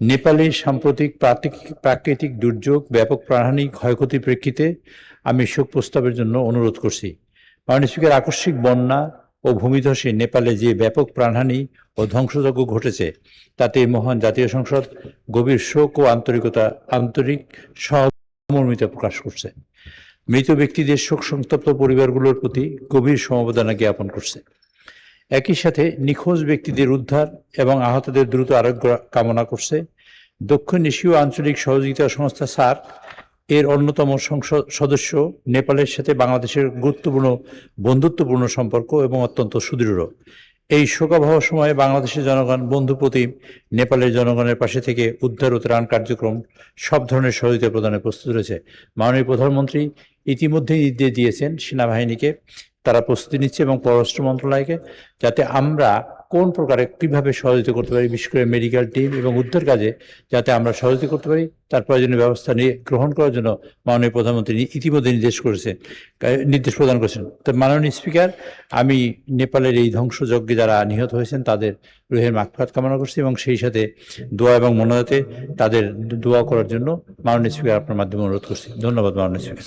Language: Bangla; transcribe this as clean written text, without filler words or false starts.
নেপালের সাম্প্রতিক প্রাকৃতিক দুর্যোগ, ব্যাপক প্রাণহানি, ক্ষয়ক্ষতির প্রেক্ষিতে আমি শোক প্রস্তাবের জন্য অনুরোধ করছি। মাননীয় স্পিকার, আকস্মিক বন্যা ও ভূমিধসে নেপালে যে ব্যাপক প্রাণহানি ও ধ্বংসযজ্ঞ ঘটেছে, তাতে মহান জাতীয় সংসদ গভীর শোক ও আন্তরিক সহমর্মিতা প্রকাশ করছে। মৃত ব্যক্তিদের শোক সন্তপ্ত পরিবারগুলোর প্রতি গভীর সমবেদনা জ্ঞাপন করছে। একই সাথে নিখোঁজ ব্যক্তিদের উদ্ধার এবং আহতদের দ্রুত আরোগ্য কামনা করছে। দক্ষিণ এশীয় আঞ্চলিক সহযোগিতা সংস্থা সার্ক এর অন্যতম সদস্য নেপালের সাথে বাংলাদেশের গুরুত্বপূর্ণ বন্ধুত্বপূর্ণ সম্পর্ক এবং অত্যন্ত সুদৃঢ়। এই শোকাবহ সময়ে বাংলাদেশের জনগণ বন্ধুপ্রতিম নেপালের জনগণের পাশে থেকে উদ্ধার ও ত্রাণ কার্যক্রম সব ধরনের সহযোগিতা প্রদানে প্রস্তুত রয়েছে। মাননীয় প্রধানমন্ত্রী ইতিমধ্যেই নির্দেশ দিয়েছেন সেনাবাহিনীকে, তারা প্রস্তুতি নিচ্ছে, এবং পররাষ্ট্র মন্ত্রণালয়কে, যাতে আমরা কোন প্রকারে কীভাবে সহযোগিতা করতে পারি, বিশেষ করে মেডিকেল টিম এবং উদ্ধার কাজে যাতে আমরা সহযোগিতা করতে পারি, তার প্রয়োজনীয় ব্যবস্থা গ্রহণ করার জন্য মাননীয় প্রধানমন্ত্রী ইতিমধ্যে নির্দেশ প্রদান করেছেন। তো মাননীয় স্পিকার, আমি নেপালের এই ধ্বংসযজ্ঞে যারা নিহত হয়েছেন তাদের রুহের মাগফিরাত কামনা করছি, এবং সেই সাথে দোয়া এবং মোনাজাতে তাদের দোয়া করার জন্য মাননীয় স্পিকার আপনার মাধ্যমে অনুরোধ করছি। ধন্যবাদ মাননীয় স্পিকার।